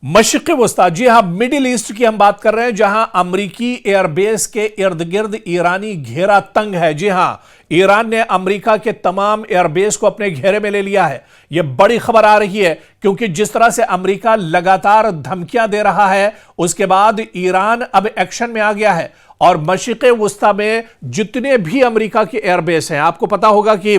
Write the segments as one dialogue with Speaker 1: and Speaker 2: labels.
Speaker 1: मशरिक़ वस्ता, जी हां, middle east की हम बात कर रहे हैं, जहां अमरीकी एयरबेस के इर्द गिर्द ईरानी घेरा तंग है। जी हां, ईरान ने अमेरिका के तमाम एयरबेस को अपने घेरे में ले लिया है। यह बड़ी खबर आ रही है क्योंकि जिस तरह से अमेरिका लगातार धमकियां दे रहा है, उसके बाद ईरान अब एक्शन में आ गया है और मशरिक़ वस्ता में जितने भी अमेरिका के एयरबेस हैं, आपको पता होगा कि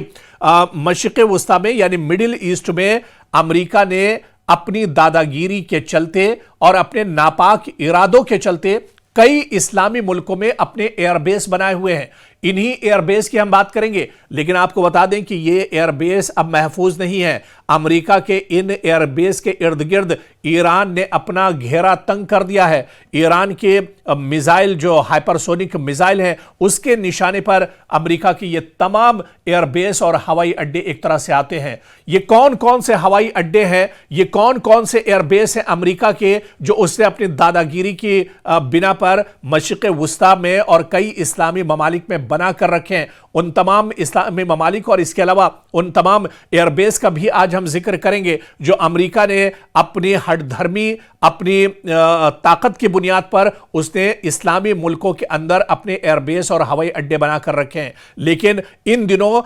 Speaker 1: मशरिक़ वस्ता में यानी मिडिल ईस्ट में अमेरिका ने अपनी दादागिरी के चलते और अपने नापाक इरादों के चलते कई इस्लामी मुल्कों में अपने एयरबेस बनाए हुए हैं। इन्हीं एयरबेस की हम बात करेंगे, लेकिन आपको बता दें कि ये एयरबेस अब महफूज नहीं है। अमेरिका के इन एयरबेस के इर्द गिर्द ईरान ने अपना घेरा तंग कर दिया है। ईरान के मिसाइल, जो हाइपरसोनिक मिसाइल हैं, उसके निशाने पर अमेरिका की ये तमाम एयरबेस और हवाई अड्डे एक तरह से आते हैं। ये कौन कौन से हवाई अड्डे हैं, ये कौन कौन से एयरबेस हैं अमेरिका के, जो उसने अपनी दादागिरी की बिना पर मशरिक़ वस्ता में और कई इस्लामी ममालिक में बना कर रखे हैं। उन तमाम इस्लामी ममालिक और इसके अलावा उन तमाम एयरबेस का भी आज हम जिक्र करेंगे जो अमेरिका ने अपनी हठधर्मी, अपनी ताकत की बुनियाद पर उसने इस्लामी मुल्कों के अंदर अपने एयरबेस और हवाई अड्डे बनाकर रखे हैं। लेकिन इन दिनों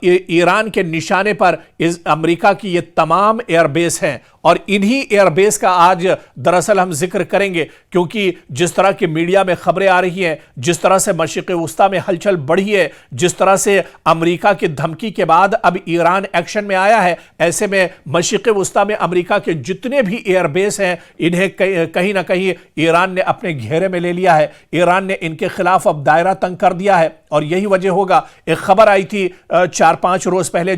Speaker 1: ईरान के निशाने पर इस अमेरिका की ये तमाम एयरबेस हैं और इन्हीं एयरबेस का आज दरअसल हम जिक्र करेंगे, क्योंकि जिस तरह की मीडिया में खबरें आ रही हैं, जिस तरह से मशरिक़ वस्ता में हलचल बढ़ी है, जिस तरह से अमेरिका की धमकी के बाद अब ईरान एक्शन में आया है, ऐसे में मशरिक़ वस्ता में अमेरिका के जितने भी एयरबेस हैं, इन्हें कहीं ना कहीं ईरान ने अपने घेरे में ले लिया है। ईरान ने इनके खिलाफ अब दायरा तंग कर दिया है और यही वजह होगा। एक खबर आई थी 4-5 रोज पहले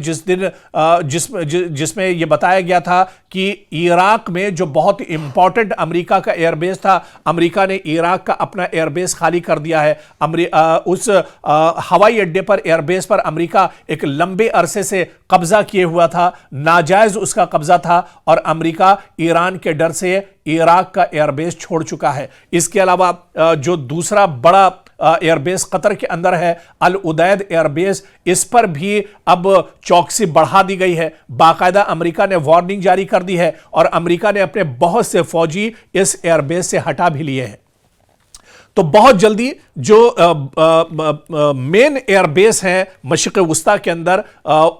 Speaker 1: जिसमें यह बताया गया था कि इराक में जो बहुत इंपॉर्टेंट अमेरिका का एयरबेस था, अमेरिका ने इराक का अपना एयरबेस खाली कर दिया है। उस हवाई अड्डे पर, एयरबेस पर अमेरिका एक लंबे अरसे से कब्जा किए हुआ था, नाजायज उसका कब्जा था और अमेरिका ईरान के डर से इराक का एयरबेस छोड़ चुका है। इसके अलावा जो दूसरा बड़ा एयरबेस कतर के अंदर है, अल उदैद एयरबेस, इस पर भी अब चौकसी बढ़ा दी गई है। बाकायदा अमेरिका ने वार्निंग जारी कर दी है और अमेरिका ने अपने बहुत से फौजी इस एयरबेस से हटा भी लिए हैं। तो बहुत जल्दी जो मेन एयरबेस हैं मशरिक़ वस्ता के अंदर,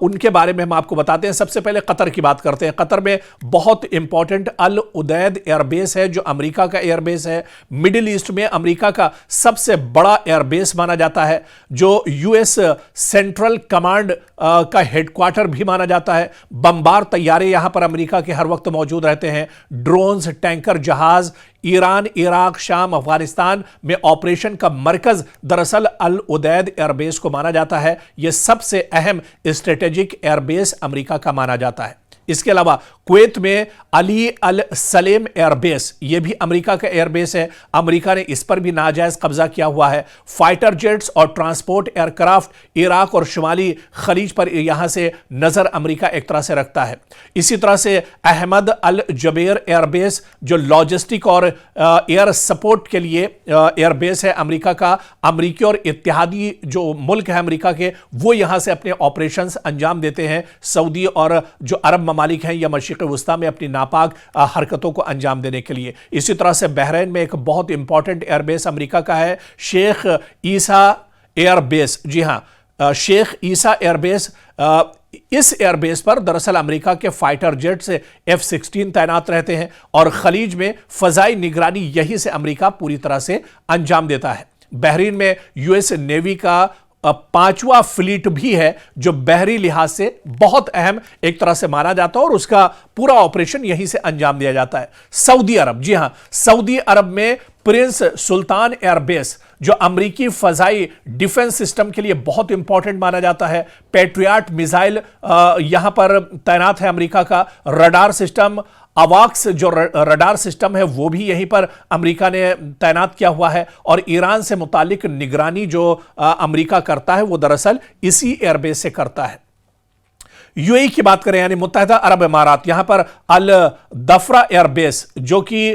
Speaker 1: उनके बारे में हम आपको बताते हैं। सबसे पहले कतर की बात करते हैं। कतर में बहुत इंपॉर्टेंट अल उदैद एयरबेस है जो अमेरिका का एयरबेस है। मिडिल ईस्ट में अमेरिका का सबसे बड़ा एयरबेस माना जाता है, जो यूएस सेंट्रल कमांड का हेडक्वार्टर भी माना जाता है। बमबार तैयारे यहां पर अमेरिका के हर वक्त मौजूद रहते हैं। ड्रोन्स, टैंकर, जहाज, ईरान, इराक, शाम, अफगानिस्तान में ऑपरेशन का मरकज दरअसल अल उदैद एयरबेस को माना जाता है। यह सबसे अहम स्ट्रेटेजिक एयरबेस अमेरिका का माना जाता है। इसके अलावा कुवैत में अली अल सलेम एयरबेस, यह भी अमेरिका का एयरबेस है। अमेरिका ने इस पर भी नाजायज कब्जा किया हुआ है। फाइटर जेट्स और ट्रांसपोर्ट एयरक्राफ्ट इराक और शुमाली खलीज पर यहां से नजर अमेरिका एक तरह से रखता है। इसी तरह से अहमद अल जबेर एयरबेस, जो लॉजिस्टिक और एयर सपोर्ट के लिए एयरबेस है अमेरिका का। अमेरिकी और इत्तेहादी जो मुल्क है अमेरिका के, वो यहां से अपने ऑपरेशंस अंजाम देते हैं। सऊदी और जो अरब ममालिक हैं या मशरिक़ वस्ता में अपनी नापाक हरकतों को अंजाम देने के लिए। इसी तरह से बहरीन में एक बहुत इंपॉर्टेंट एयरबेस अमेरिका का है, शेख ईसा एयरबेस। जी हां, शेख ईसा एयरबेस। इस एयरबेस पर दरअसल अमेरिका के फाइटर जेट्स F-16 तैनात रहते हैं और खलीज में फजाई निगरानी यहीं से अमेरिका पूरी तरह से अंजाम देता है। बहरीन में यूएस नेवी का 5वां फ्लीट भी है, जो बहरी लिहाज से बहुत अहम एक तरह से माना जाता है और उसका पूरा ऑपरेशन यहीं से अंजाम दिया जाता है। सऊदी अरब, जी हां, सऊदी अरब में प्रिंस सुल्तान एयरबेस, जो अमेरिकी फजाई डिफेंस सिस्टम के लिए बहुत इंपॉर्टेंट माना जाता है। पैट्रियट मिसाइल यहां पर तैनात है अमेरिका का। रडार सिस्टम, अवाक्स जो रडार सिस्टम है, वो भी यहीं पर अमेरिका ने तैनात किया हुआ है और ईरान से मुतालिक निगरानी जो अमेरिका करता है, वो दरअसल इसी एयरबेस से करता है। यूएई की बात करें यानी मुत्तहिदा अरब इमारात, यहां पर अल दफरा एयरबेस जो कि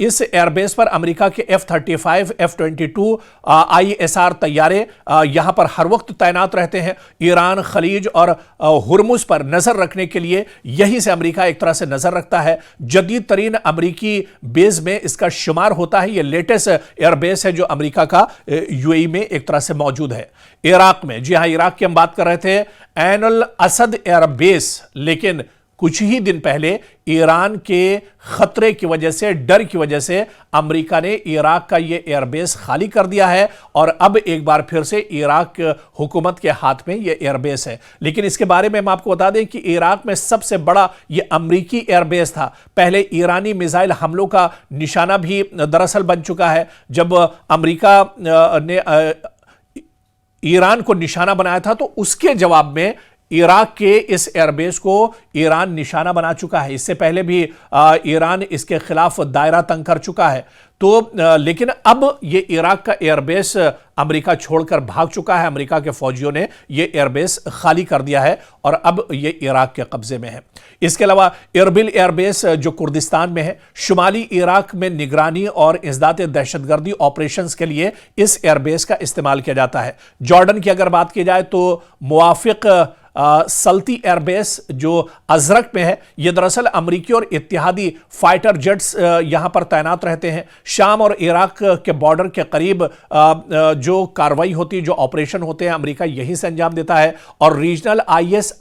Speaker 1: इस एयरबेस पर अमेरिका के F-35 F-22 ISR तैयारे यहां पर हर वक्त तैनात रहते हैं। ईरान, खलीज और हुर्मुज पर नजर रखने के लिए यहीं से अमेरिका एक तरह से नजर रखता है। जदीद तरीन अमेरिकी बेस में इसका शुमार होता है। यह लेटेस्ट एयरबेस है जो अमेरिका का यूएई में एक तरह से मौजूद है। इराक में, जी हां, इराक की हम बात कर रहे थे, ऐन अल असद एयरबेस, लेकिन कुछ ही दिन पहले ईरान के खतरे की वजह से, डर की वजह से अमेरिका ने इराक का यह एयरबेस खाली कर दिया है और अब एक बार फिर से इराक हुकूमत के हाथ में यह एयरबेस है। लेकिन इसके बारे में हम आपको बता दें कि इराक में सबसे बड़ा यह अमेरिकी एयरबेस था। पहले ईरानी मिसाइल हमलों का निशाना भी दरअसल बन चुका है। जब अमेरिका ने ईरान को निशाना बनाया था तो उसके जवाब में इराक के इस एयरबेस को ईरान निशाना बना चुका है। इससे पहले भी ईरान इसके खिलाफ दायरा तंग कर चुका है। तो लेकिन अब ये इराक का एयरबेस अमेरिका छोड़कर भाग चुका है। अमेरिका के फौजियों ने ये एयरबेस खाली कर दिया है और अब ये इराक के कब्जे में है। इसके अलावा इरबिल एयरबेस जो कुर्दिस्तान में है, शुमाली इराक में निगरानी और इंसदाद दहशतगर्दी ऑपरेशंस के लिए इस एयरबेस का इस्तेमाल किया जाता है। जॉर्डन की अगर बात की जाए तो मुवाफिक सल्ती एयरबेस जो अजरक में है, यह दरअसल अमरीकी और इत्तेहादी फाइटर जेट्स यहां पर तैनात रहते हैं। शाम और इराक के बॉर्डर के करीब जो कार्रवाई होती है, जो ऑपरेशन होते हैं, अमेरिका यहीं से अंजाम देता है और रीजनल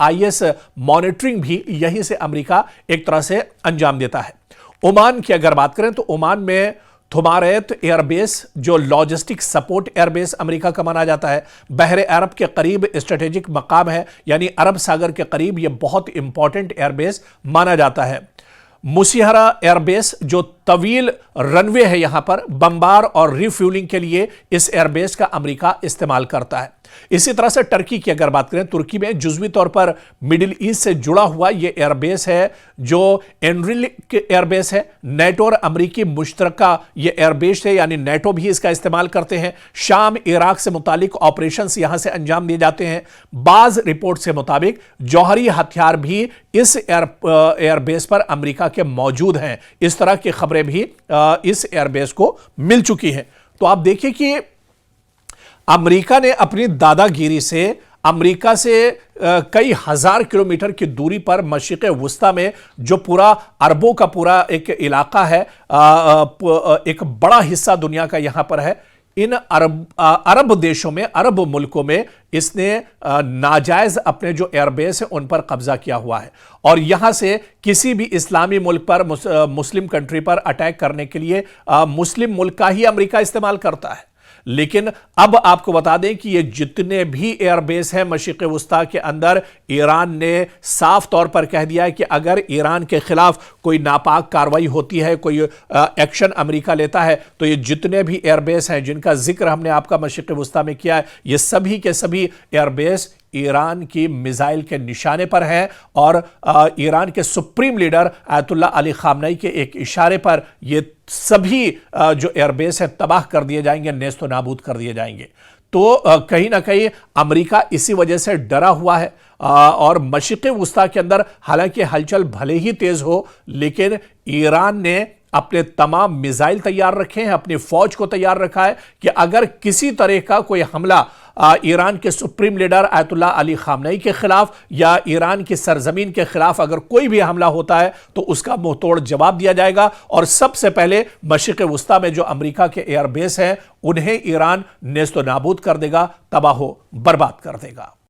Speaker 1: IS मॉनिटरिंग भी यहीं से अमेरिका एक तरह से अंजाम देता है। ओमान की अगर बात करें तो ओमान में थुमारेत एयरबेस जो लॉजिस्टिक सपोर्ट एयरबेस अमेरिका का माना जाता है, बहरे अरब के करीब स्ट्रेटेजिक मकाम है, यानी अरब सागर के करीब यह बहुत इंपॉर्टेंट एयरबेस माना जाता है। मुसिहरा एयरबेस जो तवील रनवे है, यहां पर बमबार और रिफ्यूलिंग के लिए इस एयरबेस का अमेरिका इस्तेमाल करता है। इसी तरह से टर्की की अगर बात करें, तुर्की में जुज़वी तौर पर मिडिल ईस्ट से जुड़ा हुआ यह एयरबेस है जो एनरिक एयरबेस है। नेटो और अमेरिकी मुश्तरका यह एयरबेस है, यानी नेटो भी इसका इस्तेमाल करते हैं। शाम इराक से मुतालिक ऑपरेशंस यहां से अंजाम दिए जाते हैं। बाज रिपोर्ट से मुताबिक जौहरी हथियार भी इस एयरबेस पर अमेरिका के मौजूद हैं। इस तरह की खबरें भी इस एयरबेस को मिल चुकी हैं। तो आप देखिए कि अमेरिका ने अपनी दादागिरी से अमेरिका से कई हजार किलोमीटर की दूरी पर मशरिक़ वुस्ता में जो पूरा अरबों का पूरा एक इलाका है, एक बड़ा हिस्सा दुनिया का यहां पर है, इन अरब देशों में, अरब मुल्कों में इसने नाजायज अपने जो एयरबेस है उन पर कब्जा किया हुआ है और यहां से किसी भी इस्लामी मुल्क पर, मुस्लिम कंट्री पर अटैक करने के लिए मुस्लिम मुल्क का ही अमेरिका इस्तेमाल करता है। लेकिन अब आपको बता दें कि ये जितने भी एयरबेस हैं मशरिक़ वुस्ता के अंदर, ईरान ने साफ तौर पर कह दिया है कि अगर ईरान के खिलाफ कोई नापाक कार्रवाई होती है, कोई एक्शन अमेरिका लेता है, तो ये जितने भी एयरबेस हैं जिनका जिक्र हमने आपका मशरिक़ वुस्ता में किया है, ये सभी के सभी एयरबेस ईरान की मिसाइल के निशाने पर हैं और ईरान के supreme leader Ayatollah Ali Khamenei के एक इशारे पर ये सभी जो एयरबेस है तबाह कर दिए जाएंगे, नेस्तो नाबूद कर दिए जाएंगे। तो कहीं ना कहीं अमेरिका इसी वजह से डरा हुआ है और मशरिक़ वुस्ता के अंदर हालांकि हलचल भले ही तेज हो, लेकिन ईरान ने अपने तमाम मिसाइल तैयार रखे हैं, अपनी फौज को तैयार रखा है कि अगर किसी तरह का कोई हमला ईरान के supreme leader Ayatollah Ali Khamenei के खिलाफ या ईरान की सरजमीन के खिलाफ अगर कोई भी हमला होता है तो उसका मुंहतोड़ जवाब दिया जाएगा और सबसे पहले मशरिक़ वुस्ता में जो अमेरिका के एयरबेस हैं उन्हें ईरान नेस्तो नाबूद कर देगा, तबाह बर्बाद कर देगा।